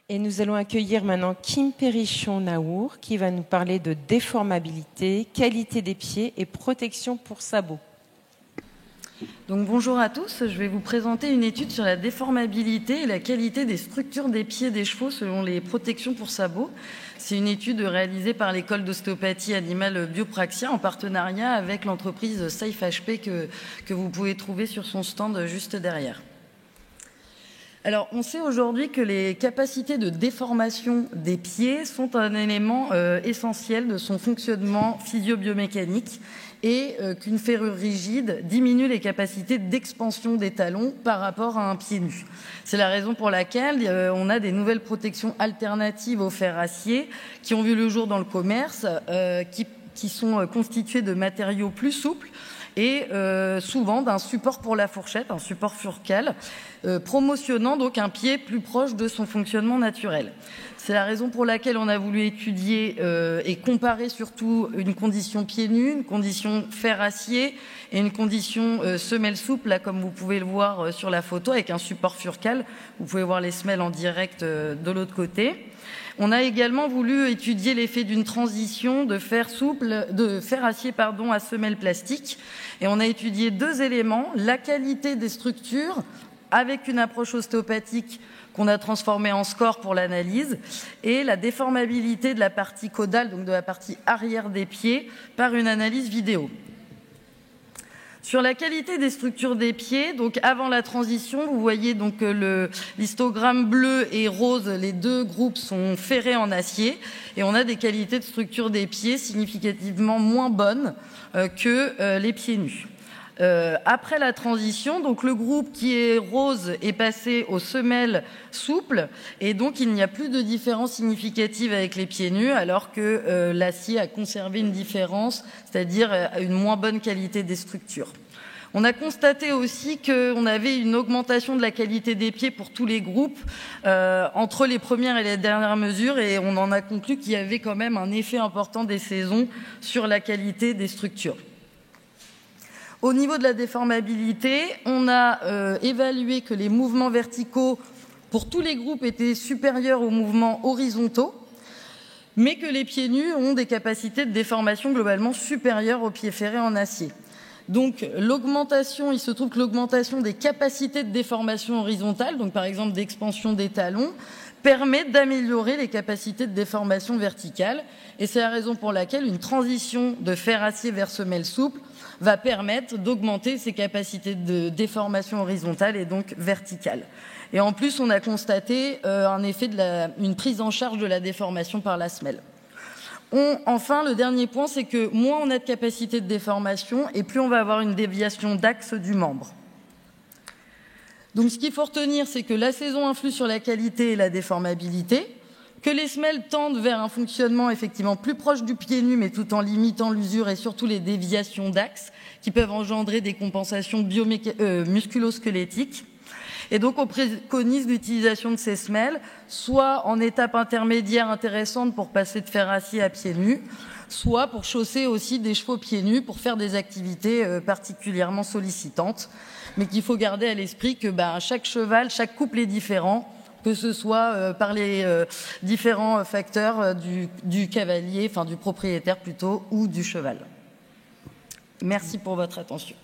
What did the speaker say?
Et nous allons accueillir maintenant Kim Perrichon-Naour qui va nous parler de déformabilité, qualité des pieds et protection pour sabots. Donc bonjour à tous, je vais vous présenter une étude sur la déformabilité et la qualité des structures des pieds des chevaux selon les protections pour sabots. C'est une étude réalisée par l'école d'ostéopathie animale Biopraxia en partenariat avec l'entreprise Safe HP que vous pouvez trouver sur son stand juste derrière. Alors, on sait aujourd'hui que les capacités de déformation des pieds sont un élément essentiel de son fonctionnement physio-biomécanique et qu'une ferrure rigide diminue les capacités d'expansion des talons par rapport à un pied nu. C'est la raison pour laquelle on a des nouvelles protections alternatives au fer acier qui ont vu le jour dans le commerce, qui sont constituées de matériaux plus souples et souvent d'un support pour la fourchette, un support furcal, promotionnant donc un pied plus proche de son fonctionnement naturel. C'est la raison pour laquelle on a voulu étudier et comparer surtout une condition pieds nus, une condition fer-acier et une condition semelle souple, là comme vous pouvez le voir sur la photo, avec un support furcal. Vous pouvez voir les semelles en direct de l'autre côté. On a également voulu étudier l'effet d'une transition de fer acier à semelle plastique. Et on a étudié deux éléments, la qualité des structures avec une approche ostéopathique qu'on a transformée en score pour l'analyse, et la déformabilité de la partie caudale, donc de la partie arrière des pieds, par une analyse vidéo. Sur la qualité des structures des pieds, donc avant la transition, vous voyez donc l'histogramme bleu et rose, les deux groupes sont ferrés en acier et on a des qualités de structure des pieds significativement moins bonnes que les pieds nus. Après la transition, donc le groupe qui est rose est passé aux semelles souples et donc il n'y a plus de différence significative avec les pieds nus alors que l'acier a conservé une différence, c'est-à-dire une moins bonne qualité des structures. On a constaté aussi qu'on avait une augmentation de la qualité des pieds pour tous les groupes entre les premières et les dernières mesures et on en a conclu qu'il y avait quand même un effet important des saisons sur la qualité des structures. Au niveau de la déformabilité, on a évalué que les mouvements verticaux pour tous les groupes étaient supérieurs aux mouvements horizontaux, mais que les pieds nus ont des capacités de déformation globalement supérieures aux pieds ferrés en acier. Donc il se trouve que l'augmentation des capacités de déformation horizontale, donc par exemple d'expansion des talons, permet d'améliorer les capacités de déformation verticale. Et c'est la raison pour laquelle une transition de fer acier vers semelle souple va permettre d'augmenter ses capacités de déformation horizontale et donc verticale. Et en plus, on a constaté un effet une prise en charge de la déformation par la semelle. Enfin, le dernier point, c'est que moins on a de capacité de déformation et plus on va avoir une déviation d'axe du membre. Donc ce qu'il faut retenir, c'est que la saison influe sur la qualité et la déformabilité, que les semelles tendent vers un fonctionnement effectivement plus proche du pied nu, mais tout en limitant l'usure et surtout les déviations d'axe qui peuvent engendrer des compensations musculo-squelettiques. Et donc on préconise l'utilisation de ces semelles, soit en étape intermédiaire intéressante pour passer de fer acier à pieds nus, soit pour chausser aussi des chevaux pieds nus pour faire des activités particulièrement sollicitantes. Mais qu'il faut garder à l'esprit que chaque cheval, chaque couple est différent, que ce soit par les différents facteurs du cavalier, enfin du propriétaire plutôt, ou du cheval. Merci pour votre attention.